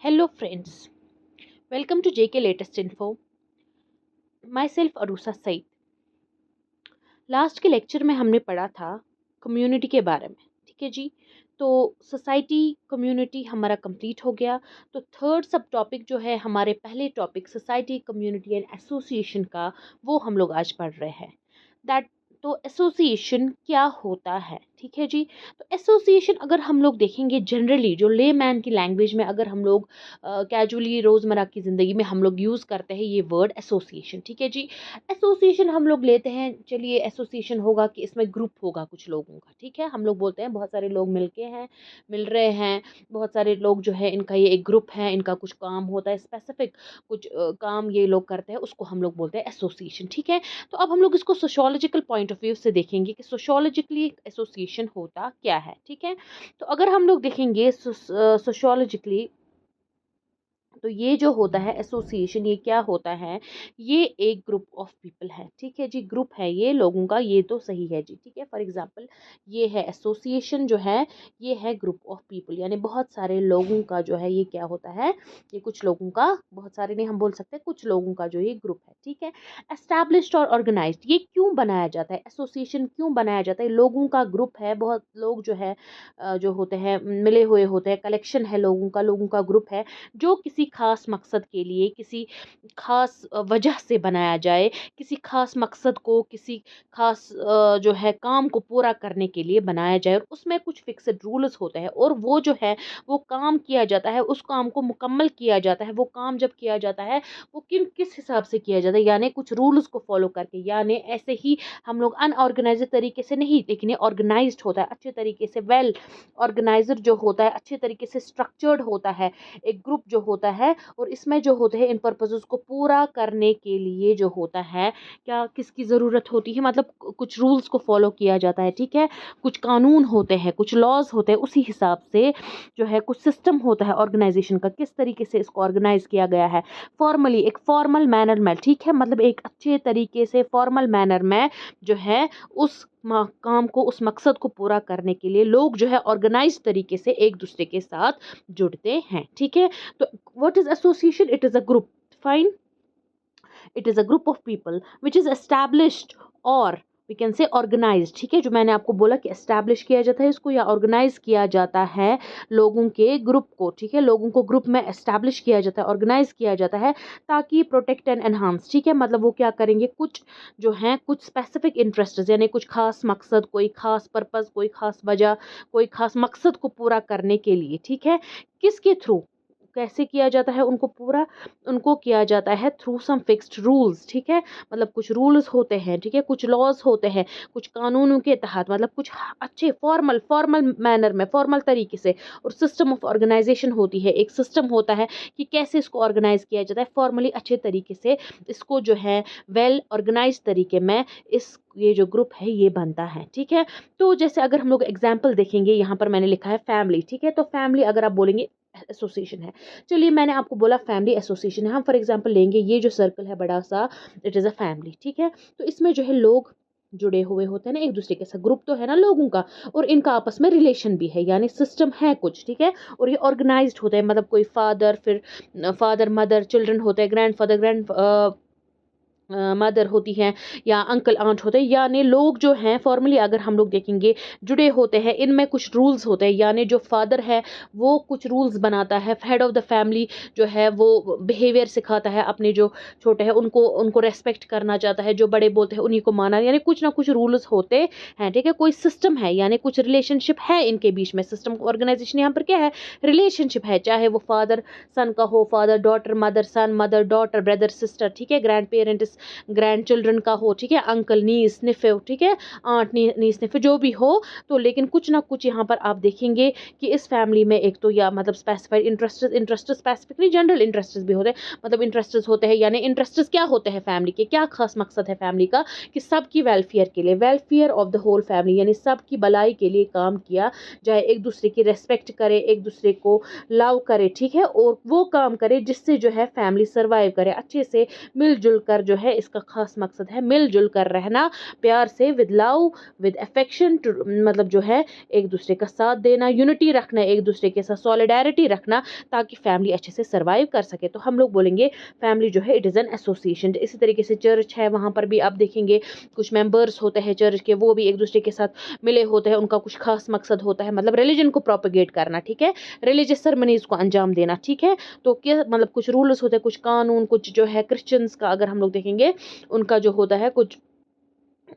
Hello friends, welcome to JK Latest Info. Myself Arusa Said. Last के lecture में हमने पढ़ा था कम्युनिटी के बारे में, ठीक है जी। तो सोसाइटी कम्युनिटी हमारा कंप्लीट हो गया। तो थर्ड सब टॉपिक जो है हमारे पहले topic society community and association का, वो हम लोग आज पढ़ रहे हैं। दैट तो एसोसिएशन क्या होता है, ठीक है जी। तो एसोसिएशन अगर हम लोग देखेंगे जनरली जो ले मैन की लैंग्वेज में, अगर हम लोग कैजुअली रोज़मर्रा की ज़िंदगी में हम लोग यूज़ करते हैं ये वर्ड एसोसिएशन, ठीक है जी। एसोसिएशन हम लोग लेते हैं, चलिए एसोसिएशन होगा कि इसमें ग्रुप होगा कुछ लोगों का, ठीक है। हम लोग बोलते हैं बहुत सारे लोग मिल रहे हैं, बहुत सारे लोग जो है इनका ये एक ग्रुप है, इनका कुछ काम होता है स्पेसिफिक, कुछ काम ये लोग करते हैं, उसको हम लोग बोलते हैं एसोसिएशन, ठीक है। तो अब हम लोग इसको सोशियोलॉजिकल पॉइंट ऑफ व्यू से देखेंगे कि सोशियोलॉजिकली एसोसिएशन होता क्या है, ठीक है। तो अगर हम लोग देखेंगे सोशियोलॉजिकली, तो ये जो होता है एसोसिएशन, ये क्या होता है, ये एक ग्रुप ऑफ पीपल है, ठीक है जी। ग्रुप है ये लोगों का, ये तो सही है जी, ठीक है। फॉर एग्जांपल ये है एसोसिएशन जो है, ये है ग्रुप ऑफ पीपल, यानी बहुत सारे लोगों का जो है ये क्या होता है, ये कुछ लोगों का, बहुत सारे नहीं हम बोल सकते, कुछ लोगों का जो ये ग्रुप है, ठीक है। एस्टैब्लिश्ड और ऑर्गेनाइज्ड, ये क्यों बनाया जाता है, एसोसिएशन क्यों बनाया जाता है, लोगों का ग्रुप है, बहुत लोग जो है जो होते हैं मिले हुए होते हैं, कलेक्शन है लोगों का ग्रुप है, जो किसी खास मकसद के लिए, किसी खास वजह से बनाया जाए, किसी खास मकसद को, किसी खास जो है काम को पूरा करने के लिए बनाया जाए, और उसमें कुछ फिक्स्ड रूल्स होते हैं, और वो जो है वो काम किया जाता है, उस काम को मुकम्मल किया जाता है। वो काम जब किया जाता है वो किस हिसाब से किया जाता है, यानी कुछ रूल्स को फॉलो करके, यानी ऐसे ही हम लोग अनऑर्गेनाइज्ड तरीके से नहीं, लेकिन ये ऑर्गेनाइज्ड होता है अच्छे तरीके से, वेल ऑर्गेनाइजर जो होता है, अच्छे तरीके से स्ट्रक्चर्ड होता है एक ग्रुप जो होता है, और इसमें जो होते हैं इन पर्पसेस को पूरा करने के लिए जो होता है, क्या किसकी ज़रूरत होती है, मतलब कुछ रूल्स को फॉलो किया जाता है, ठीक है। कुछ कानून होते हैं, कुछ लॉज होते हैं, उसी हिसाब से जो है कुछ सिस्टम होता है ऑर्गेनाइजेशन का, किस तरीके से इसको ऑर्गेनाइज किया गया है फॉर्मली, एक फॉर्मल मैनर में, ठीक है। मतलब एक अच्छे तरीके से फॉर्मल मैनर में जो है उस काम को, उस मकसद को पूरा करने के लिए लोग जो है ऑर्गेनाइज तरीके से एक दूसरे के साथ जुड़ते हैं, ठीक है। तो what is association, it is a group, fine, it is a group of people which is established और वी कैन से ऑर्गेनाइज, ठीक है। जो मैंने आपको बोला कि एस्टैब्लिश किया जाता है इसको, या ऑर्गेनाइज किया जाता है लोगों के ग्रुप को, ठीक है। लोगों को ग्रुप में एस्टैब्लिश किया जाता है, ऑर्गेनाइज किया जाता है, ताकि प्रोटेक्ट एंड एनहांस, ठीक है। मतलब वो क्या करेंगे, कुछ जो है कुछ स्पेसिफिक इंटरेस्ट, यानी कुछ खास मकसद, कोई खास पर्पस, कोई खास वजह, कोई खास मकसद को पूरा करने के लिए, ठीक है। किसके थ्रू, कैसे किया जाता है उनको पूरा, उनको किया जाता है थ्रू सम फिक्स्ड रूल्स, ठीक है। मतलब कुछ रूल्स होते हैं, ठीक है, कुछ लॉज होते हैं, कुछ कानूनों के तहत, मतलब कुछ अच्छे फॉर्मल फॉर्मल मैनर में, फॉर्मल तरीके से, और सिस्टम ऑफ ऑर्गेनाइजेशन होती है, एक सिस्टम होता है कि कैसे इसको ऑर्गेनाइज किया जाता है फॉर्मली, अच्छे तरीके से इसको जो है वेल ऑर्गेनाइज तरीके में इस ये जो ग्रुप है ये बनता है, ठीक है। तो जैसे अगर हम लोग एग्जाम्पल देखेंगे, यहाँ पर मैंने लिखा है फैमिली, ठीक है। तो फैमिली अगर आप बोलेंगे एसोसिएशन है, चलिए मैंने आपको बोला फैमिली एसोसिएशन है, हम फॉर एग्जांपल लेंगे ये जो सर्कल है बड़ा सा, इट इज़ अ फैमिली, ठीक है। तो इसमें जो है लोग जुड़े हुए होते हैं ना एक दूसरे के साथ, ग्रुप तो है ना लोगों का, और इनका आपस में रिलेशन भी है, यानी सिस्टम है कुछ, ठीक है। और ये ऑर्गेनाइज्ड होता है, मतलब कोई फादर, फिर फादर मदर, चिल्ड्रन होते हैं, ग्रैंड फादर ग्रैंड मदर होती हैं, या अंकल आंट होते हैं, यानी लोग जो हैं फॉर्मली अगर हम लोग देखेंगे जुड़े होते हैं, इनमें कुछ रूल्स होते हैं, यानी जो फादर है वो कुछ रूल्स बनाता है, हेड ऑफ द फैमिली जो है वो बिहेवियर सिखाता है, अपने जो छोटे हैं उनको उनको रेस्पेक्ट करना चाहता है, जो बड़े बोलते हैं उन्हीं को माना, यानी कुछ ना कुछ रूल्स होते हैं, ठीक है। कोई सिस्टम है, यानी कुछ रिलेशनशिप है इनके बीच में, सिस्टम ऑर्गेनाइजेशन यहाँ पर क्या है, रिलेशनशिप है, चाहे वो फादर सन का हो, फादर डॉटर, मदर सन, मदर डॉटर, ब्रदर सिस्टर, ठीक है, ग्रैंड पेरेंट्स ग्रैंड चिल्ड्रन का हो, ठीक है, अंकल नीस निफे, ठीक है, आंट नीस निफे, जो भी हो। तो लेकिन कुछ ना कुछ यहाँ पर आप देखेंगे कि इस फैमिली में एक तो या मतलब स्पेसिफाइड इंटरेस्ट स्पेसिफिक नहीं, जनरल इंटरेस्ट भी होते हैं, मतलब इंटरेस्ट होते हैं, यानी इंटरेस्ट क्या होते हैं फैमिली के, क्या खास मकसद है फैमिली का, कि सबकी वेलफेयर के लिए, welfare of the whole family, यानी सबकी भलाई के लिए काम किया जाए, एक दूसरे की रेस्पेक्ट करे, एक दूसरे को लव करे, ठीक है, और वो काम करे जिससे जो है फैमिली सर्वाइव करे, अच्छे से मिलजुल कर जो है है इसका खास मकसद है मिलजुल कर रहना, प्यार से, विद लव, विद अफेक्शन, मतलब जो है एक दूसरे का साथ देना, यूनिटी रखना, एक दूसरे के साथ सॉलिडारिटी रखना, ताकि फैमिली अच्छे से सर्वाइव कर सके। तो हम लोग बोलेंगे फैमिली जो है इट इज़ एन एसोसिएशन। इसी तरीके से चर्च है, वहाँ पर भी आप देखेंगे कुछ मेंबर्स होते हैं चर्च के, वो भी एक दूसरे के साथ मिले होते हैं, उनका कुछ खास मकसद होता है, मतलब रिलीजन को प्रोपेगेट करना, ठीक है, रिलीजियस सेरेमनीज को अंजाम देना, ठीक है। तो क्या मतलब कुछ रूल्स होते हैं, कुछ कानून, कुछ जो है क्रिश्चियंस का अगर हम लोग देखेंगे उनका जो होता है कुछ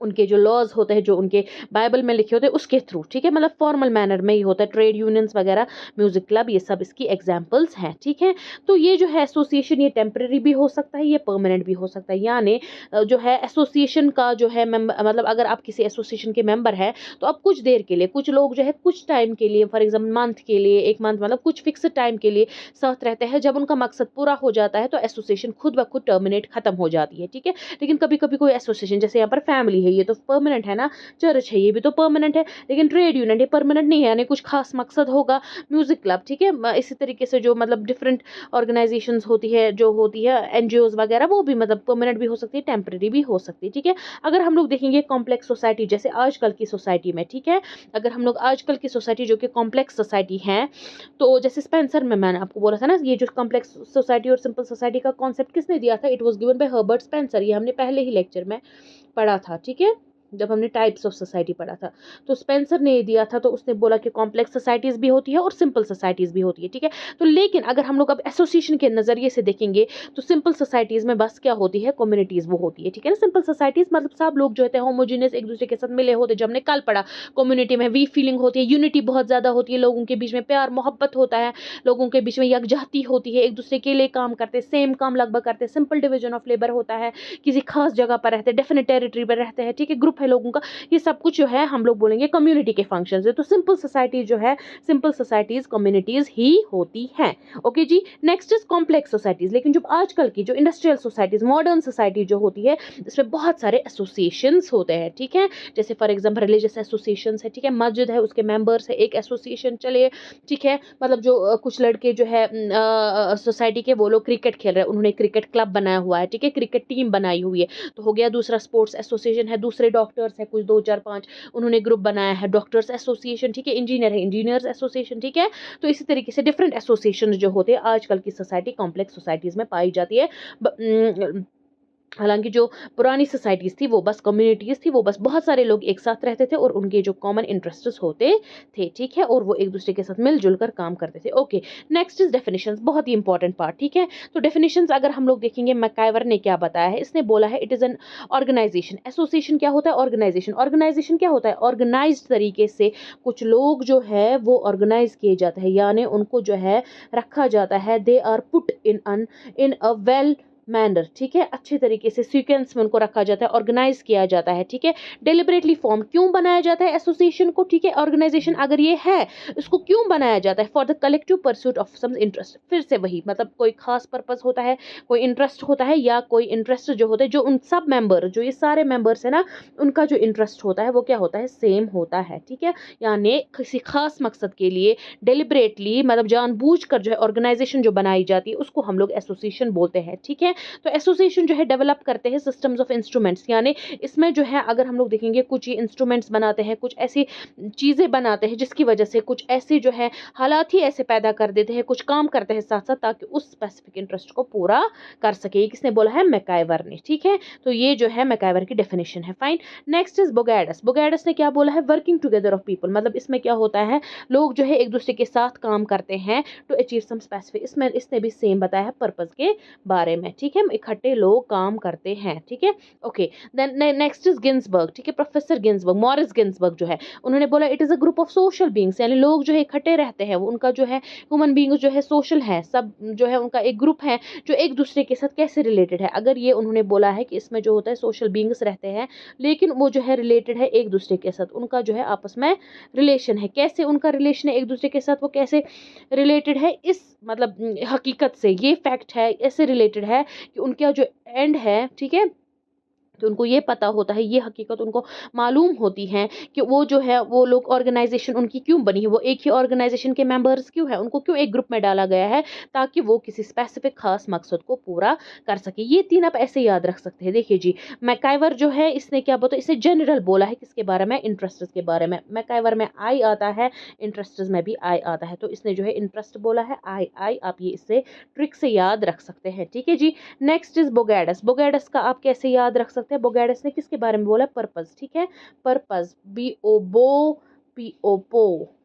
उनके जो लॉज होते हैं जो उनके बाइबल में लिखे होते हैं उसके थ्रू, ठीक है, मतलब फॉर्मल मैनर में ही होता है। ट्रेड यूनियंस वगैरह, म्यूजिक क्लब, ये सब इसकी एग्जांपल्स हैं, ठीक है। तो ये जो है एसोसिएशन ये टेम्परेरी भी हो सकता है, ये परमानेंट भी हो सकता है। यानी जो है एसोसिएशन का जो है मतलब अगर आप किसी एसोसिएशन के मेंबर हैं तो आप कुछ देर के लिए, कुछ लोग जो है कुछ टाइम के लिए, फॉर एग्जाम्पल मंथ के लिए, एक मंथ मतलब कुछ फिक्स टाइम के लिए साथ रहते हैं। जब उनका मकसद पूरा हो जाता है तो एसोसिएशन खुद ब खुद टर्मिनेट खत्म हो जाती है, ठीक है। लेकिन कभी कभी कोई एसोसिएशन, जैसे यहाँ पर फैमिली है, ये तो परमानेंट है ना, चर्च है ये भी तो परमानेंट है, लेकिन ट्रेड यूनियन ये परमानेंट नहीं है, यानी कुछ खास मकसद होगा। म्यूजिक क्लब, ठीक है, इसी तरीके से जो मतलब डिफरेंट ऑर्गेनाइजेशंस होती है, जो होती है एनजीओज वगैरह, वो भी मतलब परमानेंट भी हो सकती है, टेम्परेरी भी हो सकती है, ठीक है। अगर हम लोग देखेंगे कॉम्प्लेक्स सोसाइटी, जैसे आजकल की सोसाइटी में, ठीक है, अगर हम लोग आजकल की सोसाइटी जो कि कॉम्प्लेक्स सोसाइटी है, तो जैसे स्पेंसर में मैंने आपको बोला था ना, ये जो कॉम्प्लेक्स सोसाइटी और सिंपल सोसाइटी का कॉन्सेप्ट किसने दिया था, it was given by Herbert Spencer. ये हमने पहले ही लेक्चर में पढ़ा था, ठीक है, जब हमने टाइप्स ऑफ सोसाइटी पढ़ा था। तो स्पेंसर ने दिया था, तो उसने बोला कि कॉम्प्लेक्स सोसाइटीज भी होती है और सिंपल सोसाइटीज भी होती है, ठीक है। तो लेकिन अगर हम लोग अब एसोसिएशन के नजरिए से देखेंगे तो सिंपल सोसाइटीज में बस क्या होती है, कम्युनिटीज वो होती है, ठीक है ना। सिंपल सोसाइटीज मतलब सब लोग जो होते हैं होमोजेनियस, एक दूसरे के साथ मिले होते, जब हमने कल पढ़ा कम्युनिटी में वी फीलिंग होती है, यूनिटी बहुत ज्यादा होती है, लोगों के बीच में प्यार मोहब्बत होता है, लोगों के बीच में यकजहती होती है, एक दूसरे के लिए काम करते, सेम काम लगभग करते, सिंपल डिवीजन ऑफ लेबर होता है, किसी खास जगह पर रहते, डेफिनेट टेरिटरी पर रहते हैं, ठीक है, ग्रुप है लोगों का, ये सब कुछ जो है हम लोग बोलेंगे कम्युनिटी के फंक्शंस है। तो सिंपल सोसाइटी जो है, सिंपल सोसाइटीज कम्युनिटीज ही होती हैं। ओके जी, नेक्स्ट इज कॉम्प्लेक्स सोसाइटीज। लेकिन जो आजकल की जो इंडस्ट्रियल सोसाइटीज, मॉडर्न सोसाइटी जो होती है, इसमें बहुत सारे एसोसिएशंस होते हैं, ठीक है। जैसे फॉर एग्जांपल रिलीजियस एसोसिएशंस है, ठीक है, मस्जिद है उसके मेंबर्स है, एक एसोसिएशन चले, ठीक है, मतलब जो कुछ लड़के जो है सोसाइटी के, वो लोग क्रिकेट खेल रहे हैं, उन्होंने क्रिकेट क्लब बनाया हुआ है, ठीक है, क्रिकेट टीम बनाई हुई है, तो हो गया। दूसरा स्पोर्ट्स एसोसिएशन है, दूसरे डॉक्टर्स है, कुछ 2 4 5 उन्होंने ग्रुप बनाया है, डॉक्टर्स एसोसिएशन, ठीक है, इंजीनियर है, इंजीनियर्स एसोसिएशन, ठीक है। तो इसी तरीके से डिफरेंट एसोसिएशन जो होते हैं आजकल की सोसाइटी कॉम्प्लेक्स सोसाइटीज में पाई जाती है। हालांकि जो पुरानी सोसाइटीज़ थी वो बस कम्युनिटीज़ थी, वो बस बहुत सारे लोग एक साथ रहते थे और उनके जो कॉमन इंटरेस्ट्स होते थे, ठीक है, और वो एक दूसरे के साथ मिलजुल कर काम करते थे। ओके, नेक्स्ट इज डेफिनेशंस, बहुत ही इंपॉर्टेंट पार्ट, ठीक है। तो डेफिनेशंस अगर हम लोग देखेंगे, मैकाइवर ने क्या बताया है, इसने बोला है it is an organisation. Association क्या होता है, ऑर्गेनाइजेशन। ऑर्गेनाइजेशन क्या होता है, ऑर्गेनाइज तरीके से कुछ लोग जो है वो ऑर्गेनाइज किए जाते हैं, यानी उनको जो है रखा जाता है, they are put in a well manner, ठीक है, अच्छे तरीके से सीक्वेंस में उनको रखा जाता है, ऑर्गेनाइज किया जाता है, ठीक है। डेलिबरेटली फॉर्म क्यों बनाया जाता है एसोसिएशन को, ठीक है, ऑर्गेनाइजेशन अगर ये है, इसको क्यों बनाया जाता है, for the collective pursuit of some interest. फिर से वही, मतलब कोई खास पर्पस होता है, कोई इंटरेस्ट होता है, या कोई इंटरेस्ट जो होता है, जो उन सब मेंबर, जो ये सारे मेंबर्स है ना, उनका जो इंटरेस्ट होता है वो क्या होता है, सेम होता है, ठीक है। यानी किसी खास मकसद के लिए डेलिबरेटली, मतलब जानबूझकर जो है ऑर्गेनाइजेशन जो बनाई जाती है उसको हम लोग एसोसिएशन बोलते हैं, ठीक है। तो एसोसिएशन जो है डेवलप करते हैं सिस्टम्स ऑफ इंस्ट्रूमेंट्स, यानी इसमें जो है अगर हम लोग देखेंगे कुछ ये इंस्ट्रूमेंट्स बनाते हैं, कुछ ऐसी चीज़ें बनाते हैं जिसकी वजह से कुछ ऐसे जो है हालात ही ऐसे पैदा कर देते हैं, कुछ काम करते हैं साथ साथ, ताकि उस स्पेसिफिक इंटरेस्ट को पूरा कर सके। ये किसने बोला है, मैकाइवर ने, ठीक है। तो ये जो है मैकाइवर की डेफिनेशन है, fine. Next is Bogardus. Bogardus ने क्या बोला है, वर्किंग टुगेदर ऑफ पीपल, मतलब इसमें क्या होता है, लोग जो है एक दूसरे के साथ काम करते हैं टू अचीव सम स्पेसिफिक। इसमें इसने भी सेम बताया है पर्पस के बारे में, ठीक है, इकट्ठे लोग काम करते हैं, ठीक है। Okay, then next is Ginsberg, ठीक है, प्रोफेसर गिन्सबर्ग, मॉरिस गिन्सबर्ग जो है, उन्होंने बोला it is a group of social beings, यानी लोग जो है इकट्ठे रहते हैं, वो उनका जो है ह्यूमन बीइंग्स जो है सोशल है, सब जो है उनका एक ग्रुप है जो एक दूसरे के साथ कैसे रिलेटेड है। अगर ये उन्होंने बोला है कि इसमें जो होता है सोशल बीइंग्स रहते हैं, लेकिन वो जो है रिलेटेड है एक दूसरे के साथ, उनका जो है आपस में रिलेशन है, कैसे उनका रिलेशन है एक दूसरे के साथ, वो कैसे रिलेटेड है, इस मतलब हकीकत से, ये फैक्ट है, ऐसे रिलेटेड है कि उनका जो एंड है, ठीक है, तो उनको ये पता होता है, ये हकीकत उनको मालूम होती है कि वो जो है वो लोग ऑर्गेनाइजेशन उनकी क्यों बनी है, वो एक ही ऑर्गेनाइजेशन के मेंबर्स क्यों है, उनको क्यों एक ग्रुप में डाला गया है, ताकि वो किसी स्पेसिफिक खास मकसद को पूरा कर सके। ये तीन आप ऐसे याद रख सकते हैं। देखिए जी, मैकाइवर जो है इसने क्या बोला, इसने जनरल बोला है किसके बारे में, इंटरेस्ट के बारे में। मैकाइवर में आई आता है, इंटरेस्ट में भी आई आता है, तो इसने जो है इंटरेस्ट बोला है, आई आई, आप ये इससे ट्रिक से याद रख सकते हैं। ठीक है जी। Next is Bogardus. बोगैडस का आप कैसे याद रख सकते हैं, बोगैडस ने किसके बारे में बोला, पर्पस। ठीक है, पर्पस, बी ओ बो, पी ओ पो,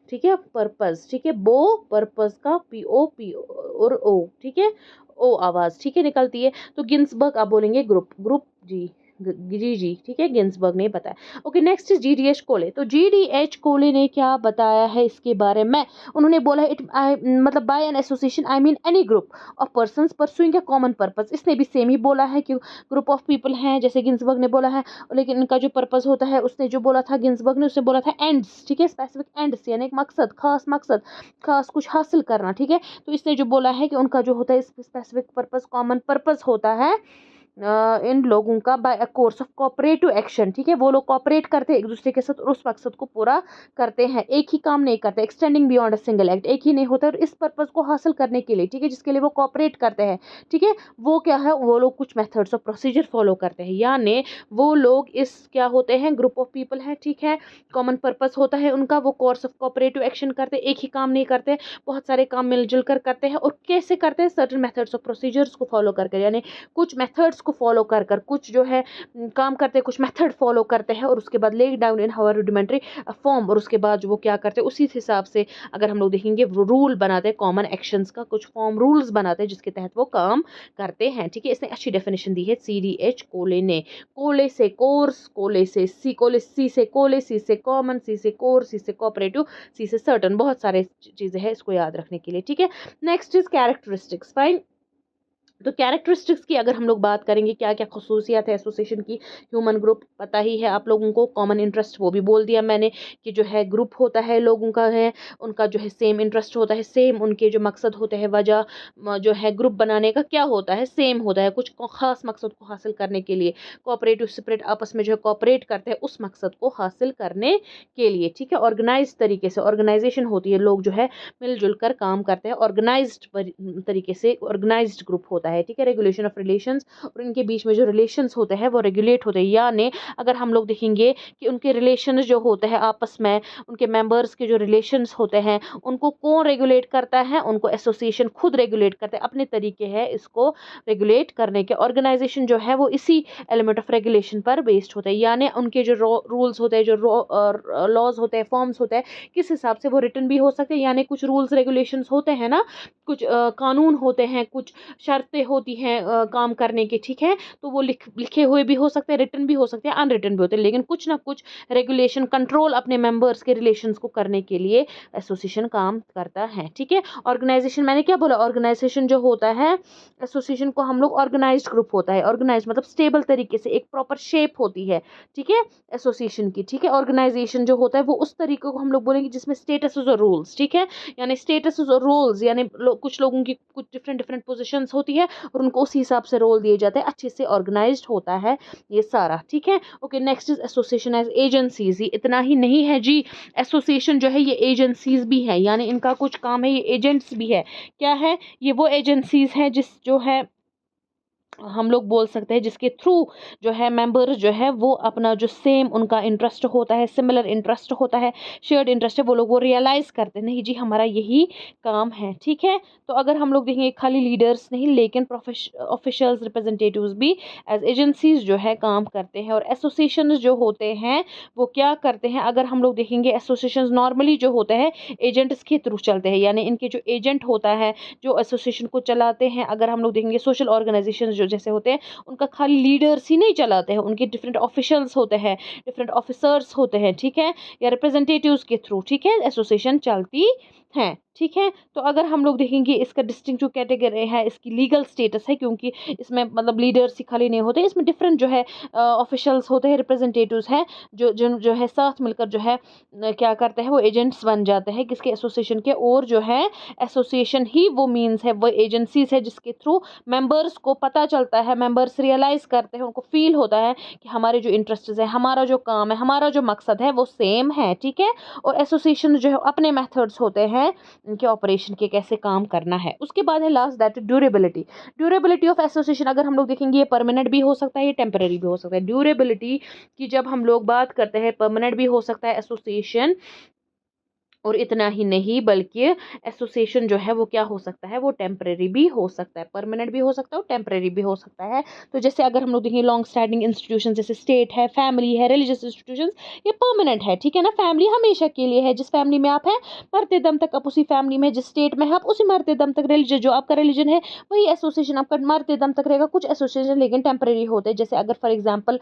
ठीक है, पर्पस। ठीक है, बो पर्पस का पी ओ पी और ओ, ठीक है, ओ आवाज ठीक है निकलती है। तो गिन्सबर्ग आप बोलेंगे ग्रुप, ग्रुप जी, जी जी, ठीक है, गिन्सबर्ग ने बताया। ओके, नेक्स्ट इज जीडीएच कोले। तो जीडीएच कोले ने क्या बताया है इसके बारे में, उन्होंने बोला है मतलब by an association I mean any group of persons pursuing a common purpose. इसने भी सेम ही बोला है कि ग्रुप ऑफ पीपल हैं, जैसे गिन्सबर्ग ने बोला है, लेकिन इनका जो पर्पस होता है उसने जो बोला था गिन्सबर्ग ने, उसने बोला था एंड्स, ठीक है, स्पेसिफिक एंड्स यानी एक मकसद, खास मकसद, खास कुछ हासिल करना। ठीक है, तो इसने जो बोला है कि उनका जो होता है स्पेसिफिक पर्पस, कॉमन पर्पस होता है इन लोगों का by a course of cooperative action. ठीक है, वो लोग कोऑपरेट करते हैं एक दूसरे के साथ और उस मकसद को पूरा करते हैं, एक ही काम नहीं करते, extending beyond a single act, एक ही नहीं होता, और इस पर्पस को हासिल करने के लिए, ठीक है, जिसके लिए वो कोऑपरेट करते हैं, ठीक है, वो क्या है, वो लोग कुछ मेथड्स और प्रोसीजर फॉलो करते हैं, यानी वो लोग इस क्या होते हैं, ग्रुप ऑफ पीपल है, ठीक है, कॉमन पर्पस होता है उनका, वो कोर्स ऑफ कोऑपरेटिव एक्शन करते हैं, एक ही काम नहीं करते, बहुत सारे काम मिलजुल कर करते हैं, और कैसे करते हैं, सर्टेन मेथड्स और प्रोसीजर्स को फॉलो करके, यानी कुछ मेथड्स को फॉलो कर कर कुछ जो है काम करते हैं, कुछ मेथड फॉलो करते हैं, और उसके बाद lay down in our rudimentary form, और उसके बाद जो वो क्या करते हैं उसी हिसाब से अगर हम लोग देखेंगे रूल बनाते हैं, कॉमन एक्शंस का कुछ फॉर्म रूल्स बनाते हैं जिसके तहत वो काम करते हैं। ठीक है, इसने अच्छी डेफिनेशन दी है CDH कोले ने। कोले से कोर्स, कोले से सी, कोले सी से कोले, सी से कॉमन, सी से कोर, सी से कोऑपरेटिव, सी से सर्टन, बहुत सारे चीजें हैं इसको याद रखने के लिए। ठीक है, नेक्स्ट इज कैरेक्टरिस्टिक्स। फाइन, तो कैरेक्टरिस्टिक्स की अगर हम लोग बात करेंगे, क्या क्या खसूसियात है एसोसिएशन की, ह्यूमन ग्रुप पता ही है आप लोगों को, कॉमन इंटरेस्ट वो भी बोल दिया मैंने कि जो है ग्रुप होता है लोगों का है, उनका जो है सेम इंटरेस्ट होता है, सेम उनके जो मकसद होते हैं, वजह जो है ग्रुप बनाने का क्या होता है, सेम होता है, कुछ खास मकसद को हासिल करने के लिए कोऑपरेटिव स्पिरिट, आपस में जो है कोऑपरेट करते हैं उस मकसद को हासिल करने के लिए। ठीक है, ऑर्गेनाइज तरीके से ऑर्गेनाइजेशन होती है, लोग जो है मिलजुल कर काम करते हैं, ऑर्गेनाइज्ड तरीके से ऑर्गेनाइज्ड ग्रुप होता है। ठीक है, रेगुलेशन ऑफ रिलेशंस, और इनके बीच में जो रिलेशंस होते हैं वो रेगुलेट होते हैं, यानी अगर हम लोग देखेंगे कि उनके रिलेशंस जो होते हैं आपस में, उनके मेंबर्स के जो रिलेशंस होते हैं उनको कौन रेगुलेट करता है, उनको एसोसिएशन खुद रेगुलेट करते हैं, अपने तरीके हैं इसको रेगुलेट करने के। ऑर्गेनाइजेशन जो है वो इसी एलिमेंट ऑफ रेगुलेशन पर बेस्ड होता है, यानी उनके जो रूल्स होते हैं, जो लॉज होते हैं, फॉर्म्स होते हैं, किस हिसाब से वो रिटन भी हो सकते हैं, यानी कुछ रूल्स रेगुलेशंस होते हैं ना, कुछ कानून होते हैं, कुछ शर्तें होती हैं काम करने की। ठीक है, तो वो लिखे हुए भी हो सकते हैं, रिटन भी हो सकते हैं, अनरिटन भी होते हैं, लेकिन कुछ ना कुछ रेगुलेशन कंट्रोल अपने मेंबर्स के रिलेशंस को करने के लिए एसोसिएशन काम करता है। ठीक है, ऑर्गेनाइजेशन मैंने क्या बोला, ऑर्गेनाइजेशन जो होता है एसोसिएशन को हम लोग ऑर्गेनाइज्ड ग्रुप होता है, ऑर्गेनाइज मतलब स्टेबल तरीके से, एक प्रॉपर शेप होती है। ठीक है, एसोसिएशन की। ठीक है, ऑर्गेनाइजेशन जो होता है वो उस तरीके को हम लोग बोलेंगे जिसमें स्टेटस और रूल्स, ठीक है, यानी स्टेटस और रोल्स, यानी कुछ लोगों की कुछ डिफरेंट डिफरेंट पोजीशंस होती है और उनको उस हिसाब से रोल दिए जाते हैं, अच्छे से ऑर्गेनाइज्ड होता है ये सारा। ठीक है, okay, next is association as agencies. ये इतना ही नहीं है जी, एसोसिएशन जो है ये एजेंसीज भी है, यानी इनका कुछ काम है, ये एजेंट्स भी है। क्या है, ये वो एजेंसीज है जिस जो है हम लोग बोल सकते हैं जिसके थ्रू जो है मेंबर जो है वो अपना जो सेम उनका इंटरेस्ट होता है, सिमिलर इंटरेस्ट होता है, शेयर्ड इंटरेस्ट है, वो लोग वो रियलाइज करते हैं, नहीं जी हमारा यही काम है। ठीक है, तो अगर हम लोग देखेंगे खाली लीडर्स नहीं लेकिन ऑफिशियल्स, रिप्रेजेंटेटिव्स भी एज एजेंसीज जो है काम करते हैं। और एसोसिएशन जो होते हैं वो क्या करते हैं, अगर हम लोग देखेंगे एसोसिएशन नॉर्मली जो होते हैं एजेंट्स के थ्रू चलते हैं, यानी इनके जो एजेंट होता है जो एसोसिएशन को चलाते हैं, अगर हम लोग देखेंगे सोशल ऑर्गेनाइजेशन जो जैसे होते हैं उनका खाली लीडर्स ही नहीं चलाते हैं, उनके डिफरेंट ऑफिशियल्स होते हैं, डिफरेंट ऑफिसर्स होते हैं। ठीक है, या रिप्रेजेंटेटिव्स के थ्रू, ठीक है, एसोसिएशन चलती हैं, ठीक है। तो अगर हम लोग देखेंगे इसका डिस्टिंक्टिव कैटेगरी है, इसकी लीगल स्टेटस है, क्योंकि इसमें मतलब लीडर्स ही खाली नहीं होते, इसमें डिफरेंट जो है ऑफिशियल्स होते हैं, रिप्रेजेंटेटिव्स हैं, जो है साथ मिलकर जो है क्या करते हैं, वो एजेंट्स बन जाते हैं किसके, एसोसिएशन के। और जो है एसोसिएशन ही वो मीन्स है, वो एजेंसीज है जिसके थ्रू मेंबर्स को पता चलता है, मेंबर्स रियलाइज करते हैं, उनको फील होता है कि हमारे जो इंटरेस्ट है, हमारा जो काम है, हमारा जो मकसद है वो सेम है, ठीक है। और एसोसिएशन जो है अपने मेथड्स होते हैं इनके ऑपरेशन के, कैसे काम करना है। उसके बाद है last that durability. Durability of association अगर हम लोग देखेंगे, ये परमानेंट भी हो सकता है, ये टेम्पररी भी हो सकता है। ड्यूरेबिलिटी की जब हम लोग बात करते हैं, परमानेंट भी हो सकता है एसोसिएशन, और इतना ही नहीं बल्कि एसोसिएशन जो है वो क्या हो सकता है, वो टेम्परेरी भी हो सकता है, परमानेंट भी हो सकता है और टेम्परेरी भी हो सकता है। तो जैसे अगर हम लोग देखें लॉन्ग स्टैंडिंग इंस्टीट्यूशन जैसे स्टेट है, फैमिली है, रिलीजियस इंस्टीट्यूशन, ये परमानेंट है, ठीक है ना। फैमिली हमेशा के लिए है, जिस फैमिली में आप हैं मरते दम तक आप उसी फैमिली में, जिस स्टेट में है आप उसी मरते दम तक। रिलीजन जो आपका रिलीजन है वही एसोसिएशन आपका मरते दम तक रहेगा। कुछ एसोसिएशन लेकिन टेम्परेरी होते हैं, जैसे अगर फॉर एग्जाम्पल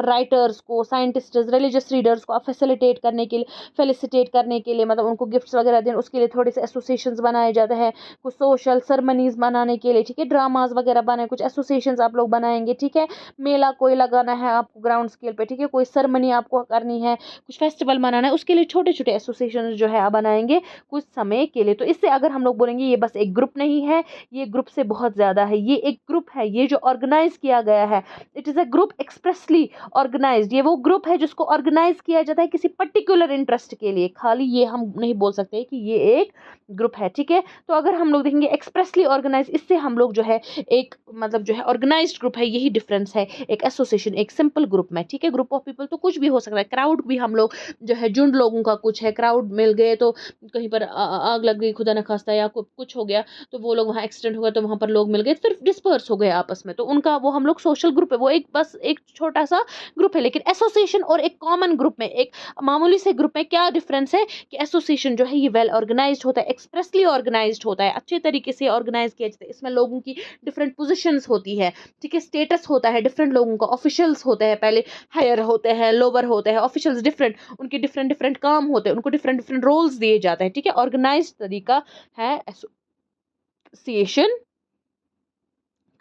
राइटर्स को, साइंटिस्ट, रिलीजियस रीडर्स को आप फेलिसिटेट करने के लिए मतलब उनको गिफ्ट्स वगैरह देने, उसके लिए थोड़े से एसोसिएशंस बनाए जाते हैं। कुछ सोशल सरमनीज बनाने के लिए, ठीक है, ड्रामाज वगैरह बनाए, कुछ एसोसिएशंस आप लोग बनाएंगे, ठीक है। मेला कोई लगाना है आपको ग्राउंड स्केल पे, ठीक है, कोई सरमनी आपको करनी है, कुछ फेस्टिवल मनाना है, उसके लिए छोटे छोटे एसोसिएशन जो है आप बनाएंगे कुछ समय के लिए। तो इससे अगर हम लोग बोलेंगे ये बस एक ग्रुप नहीं है, ये ग्रुप से बहुत ज्यादा है, ये एक ग्रुप है, ये जो ऑर्गेनाइज किया गया है, it is a group expressly organised. ये वो ग्रुप है जिसको ऑर्गेनाइज किया जाता है किसी पर्टिकुलर इंटरेस्ट के लिए, खाली ये हम नहीं बोल सकते कि ये एक ग्रुप है, ठीक है। तो अगर हम लोग देखेंगे एक्सप्रेसली ऑर्गेनाइज, इससे हम लोग जो है एक मतलब जो है ऑर्गेनाइज्ड ग्रुप है, यही डिफरेंस है एक एसोसिएशन एक सिंपल ग्रुप में, ठीक है। ग्रुप ऑफ पीपल तो कुछ भी हो सकता है, क्राउड भी हम लोग जो है झुंड लोगों का कुछ है, क्राउड मिल गए तो कहीं पर आग लग गई खुदा न खास्ता, या कुछ हो गया तो वो लोग वहाँ एक्सीडेंट हो गया तो वहाँ पर लोग मिल गए, फिर डिस्पर्स हो गए आपस में, तो उनका वो हम लोग सोशल ग्रुप है, वो एक बस एक छोटा सा ग्रुप है। लेकिन एसोसिएशन और एक कॉमन ग्रुप में, एक मामूली से ग्रुप में क्या डिफरेंस है कि एसोसिएशन जो है ये वेल ऑर्गेनाइज्ड होता है, एक्सप्रेसली ऑर्गेनाइज्ड होता है, अच्छे तरीके से ऑर्गेनाइज किया जाता है। इसमें लोगों की डिफरेंट पोजीशंस होती है, ठीक है, स्टेटस होता है डिफरेंट लोगों का, ऑफिशियल्स होते हैं, पहले हायर होते हैं, लोअर होते हैं, ऑफिशियल्स डिफरेंट, उनके डिफरेंट डिफरेंट काम होते हैं, उनको डिफरेंट डिफरेंट रोल्स दिए जाते हैं, ठीक है। ऑर्गेनाइज्ड तरीका है एसोसिएशन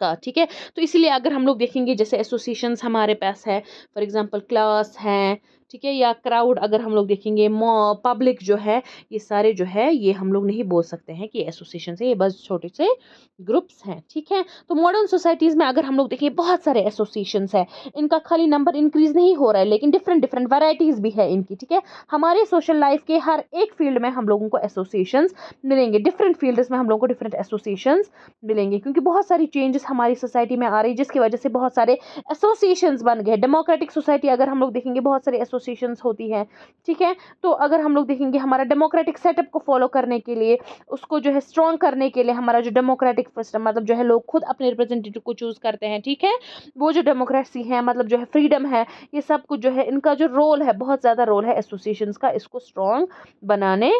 का, ठीक है। तो इसीलिए अगर हम लोग देखेंगे जैसे एसोसिएशंस हमारे पास है, फॉर एग्जांपल क्लास हैं, ठीक है, या क्राउड अगर हम लोग देखेंगे, पब्लिक जो है, ये सारे जो है ये हम लोग नहीं बोल सकते हैं कि एसोसिएशन है, ये बस छोटे से ग्रुप्स हैं, ठीक है। तो मॉडर्न सोसाइटीज़ में अगर हम लोग देखें बहुत सारे एसोसिएशंस है, इनका खाली नंबर इंक्रीज नहीं हो रहा है, लेकिन डिफरेंट डिफरेंट वैरायटीज़ भी है इनकी, ठीक है। हमारे सोशल लाइफ के हर एक फील्ड में हम लोगों को एसोसिएशंस मिलेंगे, डिफरेंट फील्ड्स में हम लोगों को डिफरेंट एसोसिएशंस मिलेंगे, क्योंकि बहुत सारी चेंजेस हमारी सोसाइटी में आ रही है, जिसकी वजह से बहुत सारे एसोसिएशंस बन गए। डेमोक्रेटिक सोसाइटी अगर हम लोग देखेंगे बहुत सारे एसोसिएशंस होती है, ठीक है। तो अगर हम लोग देखेंगे हमारा डेमोक्रेटिक सेटअप को फॉलो करने के लिए, उसको जो है स्ट्रॉन्ग करने के लिए, हमारा जो डेमोक्रेटिक सिस्टम मतलब जो है लोग खुद अपने रिप्रेजेंटेटिव को चूज करते हैं, ठीक है, वो जो डेमोक्रेसी है मतलब जो है फ्रीडम है, ये सब कुछ जो है इनका जो रोल है, बहुत ज्यादा रोल है एसोसिएशंस का इसको स्ट्रॉन्ग बनाने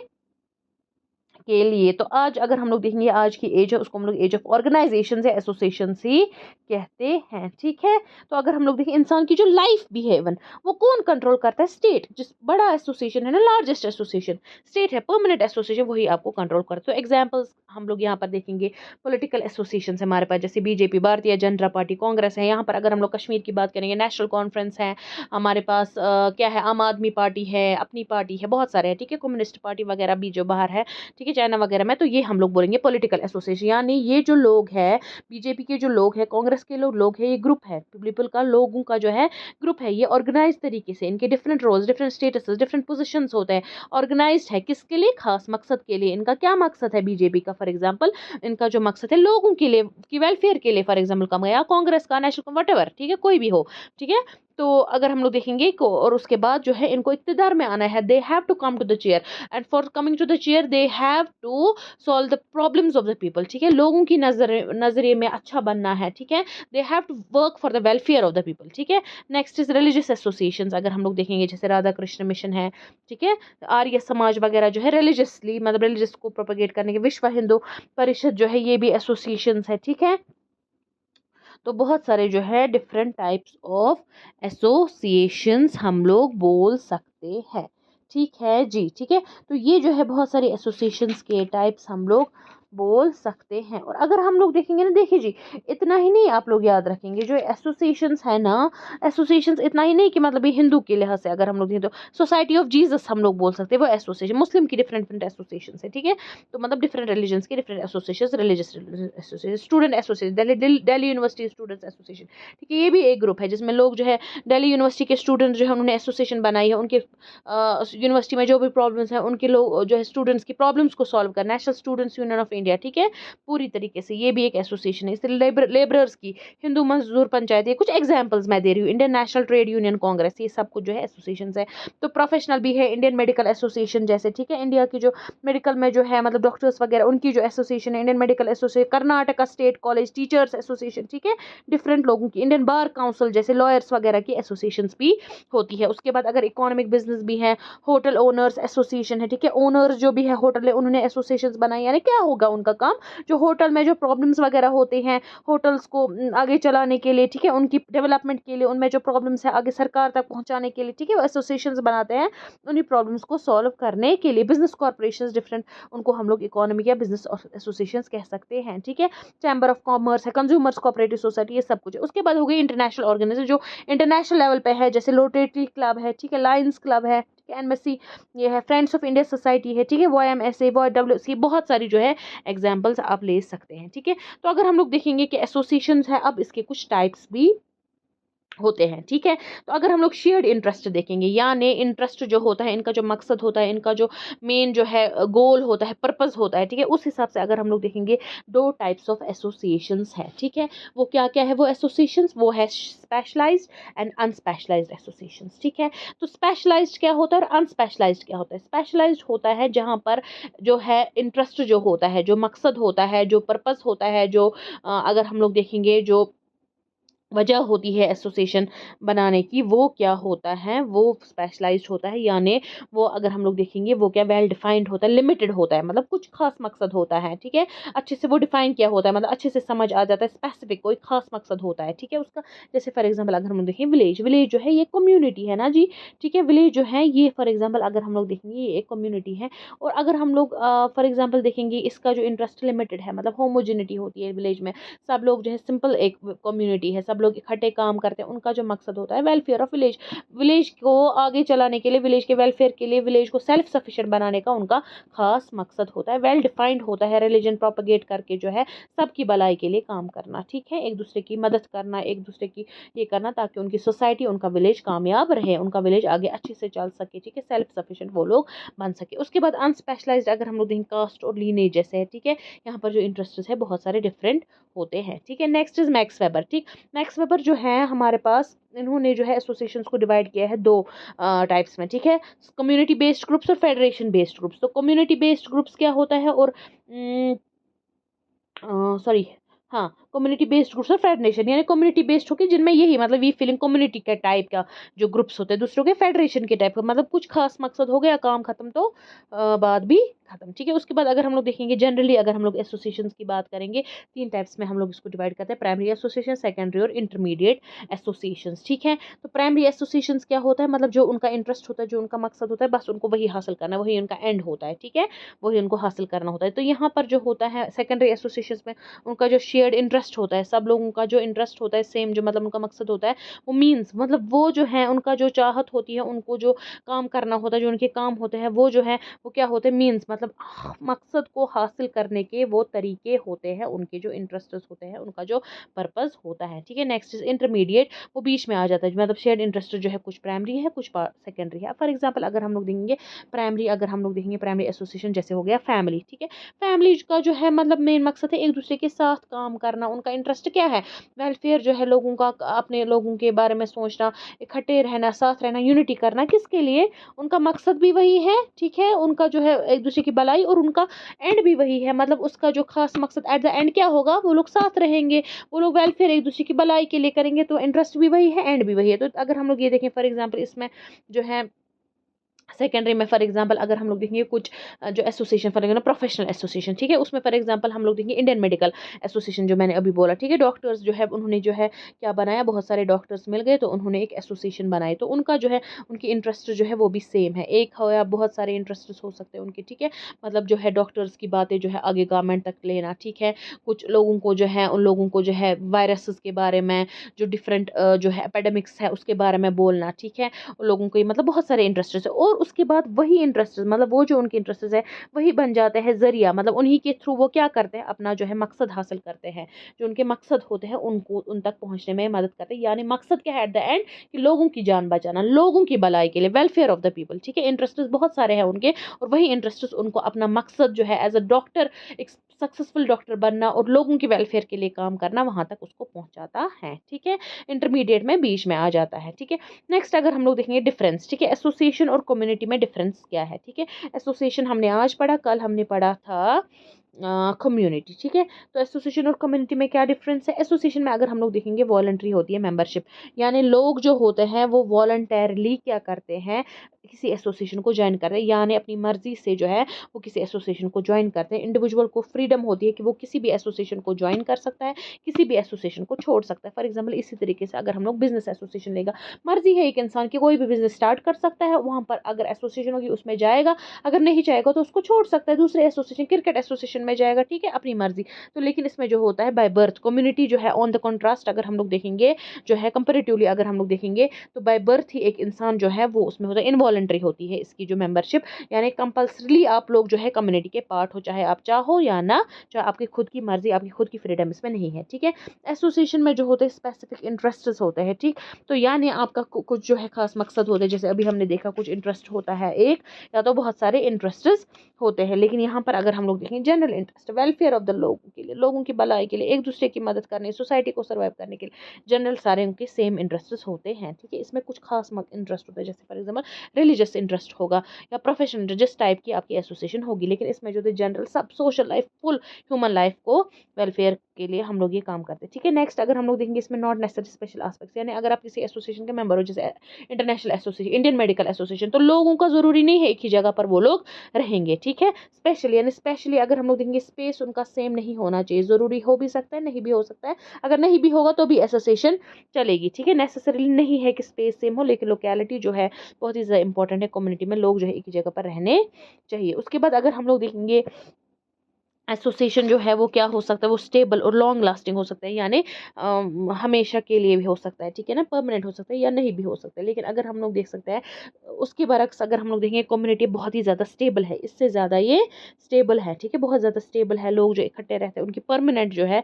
के लिए। तो आज अगर हम लोग देखेंगे आज की एज है उसको हम लोग एज ऑफ ऑर्गेनाइजेशन या एसोसिएशन ही कहते हैं, ठीक है। तो अगर हम लोग देखें इंसान की जो लाइफ भी है इवन वो कौन कंट्रोल करता है, स्टेट, जिस बड़ा एसोसिएशन है ना, लार्जेस्ट एसोसिएशन स्टेट है, परमानेंट एसोसिएशन वही आपको कंट्रोल करता है। तो एग्जाम्पल्स हम लोग यहाँ पर देखेंगे पॉलिटिकल एसोसिएशन है हमारे पास, जैसे बीजेपी, भारतीय जनता पार्टी, कांग्रेस है। यहाँ पर अगर हम लोग कश्मीर की बात करेंगे नेशनल कॉन्फ्रेंस है हमारे पास, क्या है, आम आदमी पार्टी है, अपनी पार्टी है, बहुत सारे हैं, ठीक है, कम्युनिस्ट पार्टी वगैरह भी जो बाहर है, ठीक है, चाइना वगैरह में। तो ये हम लोग बोलेंगे पॉलिटिकल एसोसिएशन, यानी ये जो लोग हैं, बीजेपी के जो लोग हैं, कांग्रेस के लोग हैं, ये ग्रुप है, पीपल का, लोगों का जो है ग्रुप है, ये ऑर्गेनाइज तरीके से, इनके different roles, different status, different positions होते हैं, ऑर्गेनाइज्ड है किसके लिए, खास मकसद के लिए। इनका क्या मकसद है बीजेपी का, फॉर एग्जाम्पल इनका जो मकसद है लोगों के लिए, की वेलफेयर के लिए, फॉर एग्जाम्पल कम, या कांग्रेस का नेशनल वट, ठीक है, कोई भी हो, ठीक है। तो अगर हम लोग देखेंगे और उसके बाद जो है इनको इक्तिदार में आना है, they have to come to the chair, and for coming to the chair they have to solve the problems of the people, ठीक है, लोगों की नजरिए में अच्छा बनना है, ठीक है, they have to work for the welfare of the people, ठीक है। नेक्स्ट इज रिलीजियस एसोसिएशंस, अगर हम लोग देखेंगे जैसे राधा कृष्ण मिशन है, ठीक है, आर्य समाज वगैरह जो है रिलीजियसली मतलब रिलीजियस को प्रोपेगेट करने के, विश्व हिंदू परिषद जो है ये भी एसोसिएशंस है, ठीक है। तो बहुत सारे जो है डिफरेंट टाइप्स ऑफ एसोसिएशंस हम लोग बोल सकते हैं, ठीक है जी, ठीक है। तो ये जो है बहुत सारे एसोसिएशंस के टाइप्स हम लोग बोल सकते हैं। और अगर हम लोग देखेंगे ना, देखिए जी, इतना ही नहीं आप लोग याद रखेंगे जो एसोसिएशंस है ना, एसोसिएशंस इतना ही नहीं कि मतलब ये हिंदू के लिहाज से अगर हम लोग देखें तो सोसाइटी ऑफ जीसस हम लोग बोल सकते हैं, वो एसोसिएशन। मुस्लिम की डिफरेंट डिफरेंट एसोसिएशन है, ठीक है। तो मतलब डिफरेंट रिलीजन्स की different association, religious association, student association, Delhi university students association, ठीक है। ये भी एक ग्रुप है जिसमें लोग जो है दिल्ली यूनिवर्सिटी के स्टूडेंट्स जो है उन्होंने एसोसिएशन बनाई है, उनके यूनिवर्सिटी में जो भी प्रॉब्लम्स हैं उनके लोग जो है स्टूडेंट्स की प्रॉब्लम्स को सॉल्व कर, national students union of India, ठीक है, पूरी तरीके से ये भी एक एसोसिएशन है। इसलिए लेबरर्स की, हिंदू मजदूर पंचायत, ये कुछ एग्जांपल्स मैं दे रही हूँ। Indian national trade union Congress, ये सब कुछ जो है एसोसिएशंस है। तो प्रोफेशनल भी है, इंडियन मेडिकल एसोसिएशन जैसे, ठीक है, इंडिया की जो मेडिकल में जो है मतलब डॉक्टर्स वगैरह उनकी जो एसोसिएशन है, Indian medical association, Karnataka state college teachers association, ठीक है, डिफरेंट लोगों की, इंडियन बार काउंसिल जैसे लॉयर्स वगैरह की एसोसिएशंस भी होती है। उसके बाद अगर इकोनॉमिक बिजनेस भी है, होटल ओनर्स एसोसिएशन है, ठीक है, ओनर्स जो भी है होटल है उन्होंने एसोसिएशंस बनाई। यानी क्या होगा उनका काम, जो होटल में जो प्रॉब्लम्स वगैरह होते हैं होटल्स को आगे चलाने के लिए, ठीक है, उनकी डेवलपमेंट के लिए, उनमें जो प्रॉब्लम्स है आगे सरकार तक पहुंचाने के लिए, ठीक है, वो एसोसिएशंस बनाते हैं उन्हीं प्रॉब्लम्स को सॉल्व करने के लिए। बिजनेस कॉर्पोरेशंस डिफरेंट, उनको हम लोग इकोनॉमिक या बिजनेस एसोसिएशंस कह सकते हैं, ठीक है। चैम्बर ऑफ कॉमर्स है, कंज्यूमर्स कोऑपरेटिव सोसाइटी, ये सब कुछ है। उसके बाद हो गई इंटरनेशनल ऑर्गेनाइजेशन जो इंटरनेशनल लेवल पे है, जैसे रोटरी क्लब है, ठीक है, लायंस क्लब है, एनएमसी, ये है फ्रेंड्स ऑफ इंडिया सोसाइटी है, ठीक है, YMSA, YWC, बहुत सारी जो है एग्जांपल्स आप ले सकते हैं, ठीक है। तो अगर हम लोग देखेंगे कि एसोसिएशंस है, अब इसके कुछ टाइप्स भी होते हैं, ठीक है। तो अगर हम लोग शेयर्ड इंटरेस्ट देखेंगे, यानी इंटरेस्ट जो होता है, इनका जो मकसद होता है, इनका जो मेन जो है गोल होता है, पर्पस होता है, ठीक है, उस हिसाब से अगर हम लोग देखेंगे दो टाइप्स ऑफ एसोसिएशंस है, ठीक है। वो क्या क्या है वो एसोसिएशंस, वो है स्पेशलाइज्ड एंड अनस्पेशलाइज्ड एसोसिएशंस, ठीक है। तो स्पेशलाइज्ड क्या होता है और अनस्पेशलाइज्ड क्या होता है? स्पेशलाइज्ड होता है जहाँ पर जो है इंटरेस्ट जो होता है, जो मकसद होता है, जो पर्पस होता है, जो अगर हम लोग देखेंगे जो वजह होती है एसोसिएशन बनाने की, वो क्या होता है, वो स्पेशलाइज्ड होता है। यानी वो अगर हम लोग देखेंगे वो क्या वेल डिफाइंड होता है, लिमिटेड होता है, मतलब कुछ खास मकसद होता है, ठीक है, अच्छे से वो डिफाइन किया होता है, मतलब अच्छे से समझ आ जाता है, स्पेसिफिक कोई खास मकसद होता है, ठीक है उसका। जैसे फॉर एग्जाम्पल अगर हम लोग देखें विलेज, विलेज जो है ये कम्युनिटी है ना जी, ठीक है, विलेज जो है ये फॉर एग्जाम्पल अगर हम लोग देखेंगे ये एक कम्युनिटी है। और अगर हम लोग फॉर एग्जाम्पल देखेंगे इसका जो इंटरेस्ट लिमिटेड है, मतलब होमोजिनिटी होती है विलेज में, सब लोग जो है सिंपल एक कम्युनिटी है, सब लोग इकट्ठे काम करते हैं, उनका जो मकसद होता है वेलफेयर ऑफ विलेज, विलेज को आगे चलाने के लिए, विलेज के वेलफेयर के लिए, विलेज को सेल्फ सफिशिएंट बनाने का उनका खास मकसद होता है, वेल डिफाइंड होता है। रिलीजन प्रोपेगेट करके जो है सबकी भलाई के लिए काम करना, ठीक है, एक दूसरे की मदद करना, एक दूसरे की ये करना, ताकि उनकी सोसाइटी, उनका विलेज कामयाब रहे, उनका विलेज आगे अच्छे से चल सके, ठीक है, सेल्फ सफिशिएंट वो लोग बन सके। उसके बाद अनस्पेशलाइज्ड अगर हम लोग देखें कास्ट और लीनेज जैसे है, ठीक है, यहाँ पर जो इंटरेस्ट है बहुत सारे डिफरेंट होते हैं, ठीक है। नेक्स्ट इज मैक्स वेबर, ठीक, मैक्स वेबर जो है हमारे पास, इन्होंने जो है एसोसिएशंस को डिवाइड किया है दो टाइप्स में, ठीक है, कम्युनिटी बेस्ड ग्रुप्स और फेडरेशन बेस्ड ग्रुप्स। तो कम्युनिटी बेस्ड ग्रुप्स क्या होता है और सॉरी, हाँ, कम्युनिटी बेस्ड ग्रुप्स और फेडरेशन, यानी कम्युनिटी बेस्ड होके जिनमें यही मतलब ये फीलिंग कम्युनिटी के टाइप का जो ग्रुप्स होते हैं, दूसरों के फेडरेशन के टाइप का, मतलब कुछ खास मकसद हो गया, काम खत्म तो बात भी खत्म, ठीक है। उसके बाद अगर हम लोग देखेंगे जनरली अगर हम लोग एसोसिएशंस की बात करेंगे, तीन टाइप्स में हम लोग इसको डिवाइड करते हैं, प्राइमरी एसोसिएशन, सेकेंडरी और इंटरमीडिएट एसोसिएशंस, ठीक है। तो प्राइमरी एसोसिएशंस क्या होता है, मतलब जो उनका इंटरेस्ट होता है, जो उनका मकसद होता है, बस उनको वही हासिल करना है, वही उनका एंड होता है, ठीक है, वही उनको हासिल करना होता है। तो यहाँ पर जो होता है सेकेंडरी एसोसिएशंस में उनका जो शेयर्ड इंटरेस्ट होता है, सब लोगों का जो इंटरेस्ट होता है सेम, जो मतलब उनका मकसद होता है, वो मीन्स मतलब वो जो है उनका जो चाहत होती है, उनको जो काम करना होता है, जो उनके काम होते हैं, वो जो है वो क्या होते हैं, मीन्स मतलब मकसद को हासिल करने के वो तरीके होते हैं, उनके जो इंटरेस्ट होते हैं, उनका जो पर्पस होता है, ठीक है। नेक्स्ट इज इंटरमीडिएट, वो बीच में आ जाता है, मतलब शेयर्ड इंटरेस्ट जो है कुछ प्राइमरी है कुछ सेकेंडरी है। फॉर एग्जाम्पल अगर हम लोग देखेंगे प्राइमरी, अगर हम लोग देखेंगे प्राइमरी एसोसिएशन जैसे हो गया फैमिली, ठीक है, फैमिली का जो है मतलब मेन मकसद है एक दूसरे के साथ काम करना, उनका इंटरेस्ट क्या है, वेलफेयर जो है लोगों का, अपने लोगों के बारे में सोचना, इकट्ठे रहना, साथ रहना, यूनिटी करना, किसके लिए, उनका मकसद भी वही है, ठीक है, उनका जो है एक दूसरे की भलाई, और उनका एंड भी वही है, मतलब उसका जो खास मकसद एट द एंड क्या होगा, वो लोग साथ रहेंगे, वो लोग वेलफेयर एक दूसरे की भलाई के लिए करेंगे, तो इंटरेस्ट भी वही है, एंड भी वही है। तो अगर हम लोग ये देखें फॉर एग्जाम्पल इसमें जो है सेकेंडरी में फॉर एग्जांपल अगर हम लोग देखेंगे कुछ जो association for example professional association, ठीक है, उसमें फॉर एग्जांपल हम लोग देखेंगे इंडियन मेडिकल एसोसिएशन जो मैंने अभी बोला, ठीक है, डॉक्टर्स जो है उन्होंने जो है क्या बनाया, बहुत सारे डॉक्टर्स मिल गए तो उन्होंने एक एसोसिएशन बनाई, तो उनका जो है उनकी इंटरेस्ट जो है वो भी सेम है, एक हो या बहुत सारे इंटरेस्ट हो सकते हैं उनके, ठीक है, मतलब जो है डॉक्टर्स की बातें जो है आगे गवर्नमेंट तक लेना, ठीक है, कुछ लोगों को जो है उन लोगों को जो है वायरसेस के बारे में, जो डिफरेंट जो है एपिडेमिक्स है उसके बारे में बोलना, ठीक है, उन लोगों को मतलब बहुत सारे इंटरेस्ट है, और उसके बाद वही इंटरेस्ट मतलब वो जो उनके इंटरेस्ट है वही बन जाते हैं जरिया, मतलब उन्हीं के थ्रू वो क्या करते हैं, अपना जो है मकसद हासिल करते हैं, जो उनके मकसद होते हैं उनको उन तक पहुंचने में मदद करते हैं, यानी मकसद क्या है एट द एंड, कि लोगों की जान बचाना, लोगों की भलाई के लिए, वेलफेयर ऑफ द पीपल, ठीक है, इंटरेस्ट बहुत सारे हैं उनके, और वही इंटरेस्ट उनको अपना मकसद जो है एज अ डॉक्टर, एक सक्सेसफुल डॉक्टर बनना और लोगों की वेलफेयर के लिए काम करना, वहां तक उसको पहुंचाता है, ठीक है, इंटरमीडिएट में बीच में आ जाता है, ठीक है। नेक्स्ट अगर हम लोग देखेंगे डिफरेंस, ठीक है, एसोसिएशन और कम्युनिटी में डिफरेंस क्या है, ठीक है, एसोसिएशन हमने आज पढ़ा, कल हमने पढ़ा था कम्युनिटी, ठीक है, तो एसोसिएशन और कम्युनिटी में क्या डिफरेंस है, एसोसिएशन में अगर हम लोग देखेंगे वॉलंटरी होती है मेंबरशिप, यानी लोग जो होते हैं वो वॉलंटरली क्या करते हैं, किसी एसोसिएशन को ज्वाइन करते हैं, यानी अपनी मर्जी से जो है वो किसी एसोसिएशन को ज्वाइन करते हैं, इंडिविजुअल को फ्रीडम होती है कि वो किसी भी एसोसिएशन को ज्वाइन कर सकता है, किसी भी एसोसिएशन को छोड़ सकता है, फॉर एग्जाम्पल इसी तरीके से अगर हम लोग बिजनेस एसोसिएशन लेगा, मर्जी है एक इंसान की कोई भी बिजनेस स्टार्ट कर सकता है, वहां पर अगर एसोसिएशन होगी उसमें जाएगा, अगर नहीं चाहेगा तो उसको छोड़ सकता है, दूसरे एसोसिएशन क्रिकेट एसोसिएशन में जाएगा, ठीक है, अपनी मर्जी। तो लेकिन इसमें जो होता है बाय बर्थ, कम्युनिटी जो है ऑन द कॉन्ट्रास्ट अगर हम लोग देखेंगे जो है कंपेरेटिवली अगर हम लोग देखेंगे तो बाय बर्थ ही एक इंसान जो है वो उसमें होता है, इनवॉलंटरी होती है इसकी जो मेंबरशिप, यानी कंपल्सरीली आप लोग जो है कम्युनिटी के पार्ट हो, चाहे आप चाहो या ना, चाहे आपकी खुद की मर्जी, आपकी खुद की फ्रीडम इसमें नहीं है, ठीक है। एसोसिएशन में जो होते हैं स्पेसिफिक इंटरेस्ट होते हैं, ठीक, तो यानी आपका कुछ जो है खास मकसद होते हैं, जैसे अभी हमने देखा कुछ इंटरेस्ट होता है एक या तो बहुत सारे इंटरेस्ट्स होते हैं, लेकिन यहाँ पर अगर हम लोग देखें general interest, welfare of the लोगों के लिए, लोगों की भलाई के लिए, एक दूसरे की मदद करने, सोसाइटी को सर्वाइव करने के लिए, जनरल सारे उनके सेम इंटरेस्ट होते हैं, ठीक है। इसमें कुछ खास इंटरेस्ट होता है, जैसे फॉर एग्जाम्पल रिलीजियस इंटरेस्ट होगा या प्रोफेशनल जिस टाइप की आपकी एसोसिएशन होगी, लेकिन इसमें जो जनरल सब social life full human life को वेलफेयर के लिए हम लोग ये काम करते हैं, ठीक है। नेक्स्ट अगर हम लोग देखेंगे इसमें नॉट नेसेसरी स्पेशल एस्पेक्ट्स, यानी अगर आप किसी एसोसिएशन के मेंबर हो, जैसे international association, Indian medical association, तो लोगों का जरूरी नहीं है एक ही जगह पर वो लोग रहेंगे, ठीक है। स्पेशली यानी स्पेशली अगर हम लोग देखेंगे स्पेस उनका सेम नहीं होना चाहिए, जरूरी हो भी सकता है नहीं भी हो सकता है, अगर नहीं भी होगा तो भी एसोसिएशन चलेगी, ठीक है। नेसेसरीली नहीं है कि स्पेस सेम हो, लेकिन लोकेलिटी जो है बहुत ही ज़्यादा इंपॉर्टेंट है, कम्युनिटी में लोग जो है एक ही जगह पर रहने चाहिए। उसके बाद अगर हम लोग देखेंगे एसोसिएशन जो है वो क्या हो सकता है, वो स्टेबल और लॉन्ग लास्टिंग हो सकता है, यानी हमेशा के लिए भी हो सकता है, ठीक है ना, परमानेंट हो सकता है या नहीं भी हो सकता है, लेकिन अगर हम लोग देख सकते हैं उसके बरक्स अगर हम लोग देखेंगे कम्युनिटी बहुत ही ज़्यादा स्टेबल है, इससे ज़्यादा ये स्टेबल है, ठीक है, बहुत ज़्यादा स्टेबल है, लोग जो इकट्ठे रहते हैं उनकी परमानेंट जो है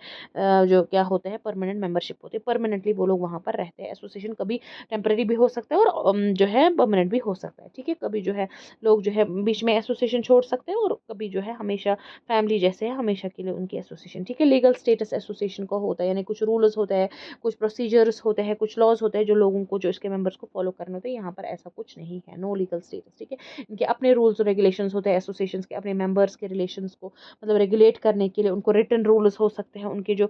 जो क्या होते हैं परमानेंट मेंबरशिप होती है, परमानेंटली वो लोग वहाँ पर रहते हैं। एसोसिएशन कभी टेम्परेरी भी हो सकता है और जो है परमानेंट भी हो सकता है, ठीक है, कभी जो है लोग जो है बीच में एसोसिएशन छोड़ सकते हैं और कभी जो है हमेशा फैमिली जैसे है हमेशा के लिए उनकी एसोसिएशन, ठीक है। लीगल स्टेटस एसोसिएशन का होता है, यानी कुछ रूल्स होते हैं, कुछ प्रोसीजर्स होते हैं, कुछ लॉज होते हैं जो लोगों को जो इसके मेंबर्स को फॉलो करने होते हैं, यहाँ पर ऐसा कुछ नहीं है, नो लीगल स्टेटस, ठीक है। इनके अपने रूल्स और रेगुलेशंस होते हैं एसोसिएशंस के, अपने मेंबर्स के रिलेशंस को मतलब रेगुलेट करने के लिए उनको रिटन रूल्स हो सकते हैं, उनके जो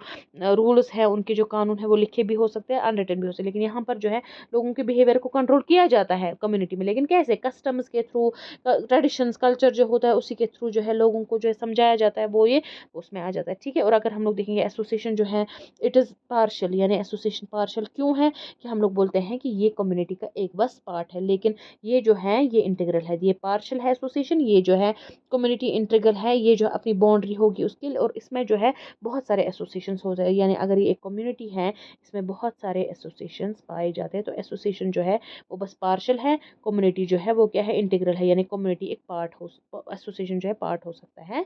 रूल्स हैं उनके जो कानून है वो लिखे भी हो सकते हैं, अनरिटन भी हो सकते हैं, लेकिन यहाँ पर जो है लोगों के बिहेवियर को कंट्रोल किया जाता है कम्युनिटी में, लेकिन कैसे, कस्टम्स के थ्रू, ट्रेडिशंस कल्चर जो होता है उसी के थ्रू जो है लोगों को जो है समझाया जाता है, वो ये उसमें आ जाता है, ठीक है। और अगर हम लोग देखेंगे एसोसिएशन जो है इट इज़ पार्शियल, यानी एसोसिएशन पार्शियल क्यों है कि हम लोग बोलते हैं कि ये कम्युनिटी का एक बस पार्ट है, लेकिन ये जो है ये इंटीग्रल है, ये पार्शियल है एसोसिएशन, ये जो है कम्युनिटी इंटीग्रल है, ये जो अपनी बाउंड्री होगी उसके लिए, और इसमें जो है बहुत सारे एसोसिएशंस हो जाए, यानी अगर ये एक कम्युनिटी है इसमें बहुत सारे एसोसिएशंस पाए जाते हैं, तो एसोसिएशन जो है वो बस पार्शियल है, कम्युनिटी जो है वो क्या है, इंटीग्रल है, यानी कम्युनिटी एक पार्ट हो, एसोसिएशन जो है पार्ट हो सकता है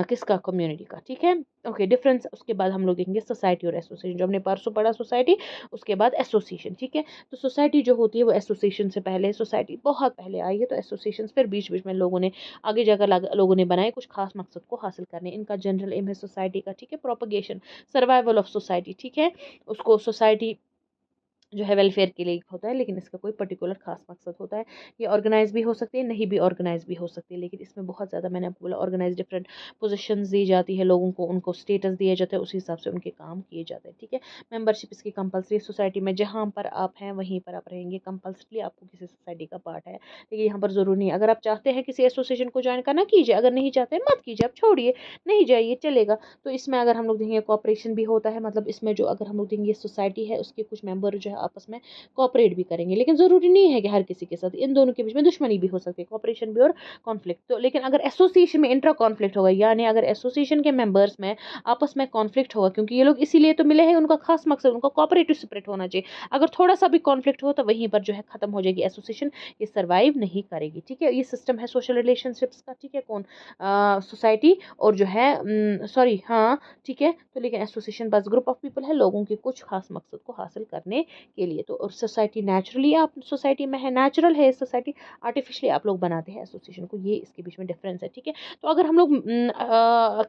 किसका, कम्युनिटी का, ठीक है। ओके, डिफरेंस उसके बाद हम लोग देखेंगे सोसाइटी और एसोसिएशन, जो हमने परसों पढ़ा सोसाइटी, उसके बाद एसोसिएशन, ठीक है। तो सोसाइटी जो होती है वो एसोसिएशन से पहले, सोसाइटी बहुत पहले आई है, तो एसोसिएशन फिर बीच बीच में लोगों ने आगे जाकर लोगों ने बनाए कुछ खास मकसद को हासिल करने, इनका जनरल एम है सोसाइटी का, ठीक है, प्रोपगेशन, सर्वाइवल ऑफ सोसाइटी, ठीक है, उसको सोसाइटी जो है वेलफेयर के लिए होता है, लेकिन इसका कोई पर्टिकुलर खास मकसद होता है। ये ऑर्गेनाइज भी हो सकती है, नहीं भी ऑर्गेनाइज भी हो सकती है, लेकिन इसमें बहुत ज़्यादा, मैंने आपको बोला, ऑर्गेनाइज डिफरेंट पोजीशंस दी जाती है लोगों को, उनको स्टेटस दिया जाता है, उसी हिसाब से उनके काम किए जाते हैं। ठीक है, मेंबरशिप इसकी कंपलसरी, सोसाइटी में जहाँ पर आप हैं वहीं पर आप रहेंगे, कंपल्सरी आपको किसी सोसाइटी का पार्ट है। लेकिन यहाँ पर ज़रूरी नहीं, अगर आप चाहते हैं किसी एसोसिएशन को ज्वाइन करना कीजिए, अगर नहीं चाहते हैं मत कीजिए, आप छोड़िए, नहीं जाइए, चलेगा। तो इसमें अगर हम लोग देखेंगे कॉपरेशन भी होता है, मतलब इसमें जो अगर हम लोग देखेंगे सोसाइटी है उसके कुछ मेंबर जो है आपस में कॉपरेट भी करेंगे, लेकिन ज़रूरी नहीं है कि हर किसी के साथ, इन दोनों के बीच में दुश्मनी भी हो सकती है, कॉपरेशन भी और कॉन्फ्लिक्ट। तो लेकिन अगर एसोसिएशन में इंट्रा कॉन्फ्लिक्ट होगा, यानी अगर एसोसिएशन के मेंबर्स में आपस में कॉन्फ्लिक्ट होगा, क्योंकि ये लोग इसीलिए तो मिले हैं, उनका खास मकसद उनका कॉपरेटिव स्पिरिट होना चाहिए, अगर थोड़ा सा भी कॉन्फ्लिक्ट हो तो वहीं पर जो है खत्म हो जाएगी एसोसिएशन, ये सर्वाइव नहीं करेगी। ठीक है, ये सिस्टम है सोशल रिलेशनशिप्स का। ठीक है, कौन सोसाइटी और जो है सॉरी हाँ ठीक है, तो लेकिन एसोसिएशन बस ग्रुप ऑफ पीपल है लोगों के कुछ खास मकसद को हासिल करने के लिए। तो और सोसाइटी नेचुरली आप सोसाइटी में है, नेचुरल है सोसाइटी, आर्टिफिशियली आप लोग बनाते हैं एसोसिएशन को, ये इसके बीच में डिफरेंस है। ठीक है, तो अगर हम लोग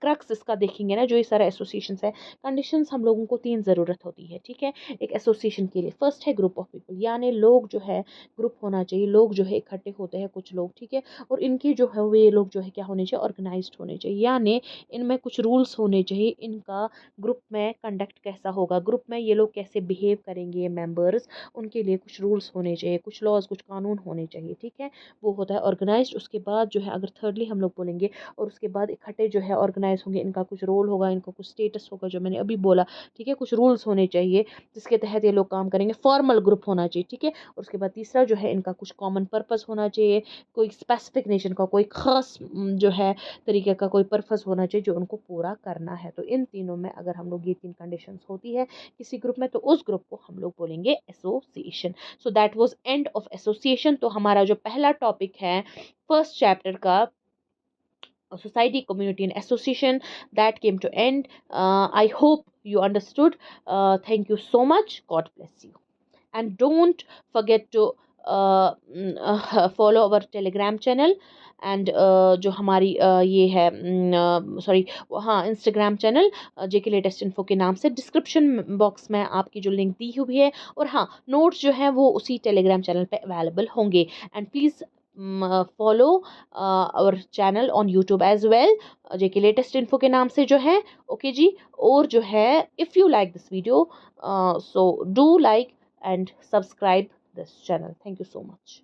क्रक्स इसका देखेंगे ना, जो ये सारा एसोसिएशन है, कंडीशंस हम लोगों को 3 ज़रूरत होती है। ठीक है, एक एसोसिएशन के लिए फर्स्ट है ग्रुप ऑफ पीपल, यानी लोग जो है ग्रुप होना चाहिए, लोग जो है इकट्ठे होते हैं कुछ लोग। ठीक है, और इनके जो है वे लोग जो है क्या होने चाहिए, ऑर्गेनाइज्ड होने चाहिए, यानी इनमें कुछ रूल्स होने चाहिए, इनका ग्रुप में कंडक्ट कैसा होगा, ग्रुप में ये लोग कैसे बिहेव करेंगे मेंबर्स, उनके लिए कुछ रूल्स होने चाहिए, कुछ लॉज, कुछ कानून होने चाहिए। ठीक है, वो होता है ऑर्गेनाइज्ड। उसके बाद जो है अगर थर्डली हम लोग बोलेंगे, और उसके बाद इकट्ठे जो है ऑर्गेनाइज होंगे, इनका कुछ रोल होगा, इनका कुछ स्टेटस होगा, जो मैंने अभी बोला। ठीक है, कुछ रूल्स होने चाहिए जिसके तहत ये लोग काम करेंगे, फॉर्मल ग्रुप होना चाहिए। ठीक है, और उसके बाद तीसरा जो है इनका कुछ कॉमन पर्पस होना चाहिए, कोई स्पेसिफिक नेशन का कोई खास जो है तरीके का कोई पर्पस होना चाहिए जो उनको पूरा करना है। तो इन तीनों में अगर हम लोग ये 3 कंडीशंस होती है किसी ग्रुप में, तो उस ग्रुप को हम लोग बोलेंगे association. So that was end of association. तो हमारा जो पहला टॉपिक है फर्स्ट चैप्टर का, society, community and association, that came to end. I hope you understood. Thank you so much. God bless you. And don't forget to follow our telegram channel and जो हमारी ये है sorry हाँ Instagram channel जेके latest info के नाम से, description box में आपकी जो लिंक दी हुई है, और हाँ नोट्स जो है वो उसी टेलीग्राम चैनल पे अवेलेबल होंगे। And please follow our channel on YouTube as well, JK latest info के नाम से जो है। ओके जी, और जो है if you like this video, so do like and subscribe this channel. Thank you so much.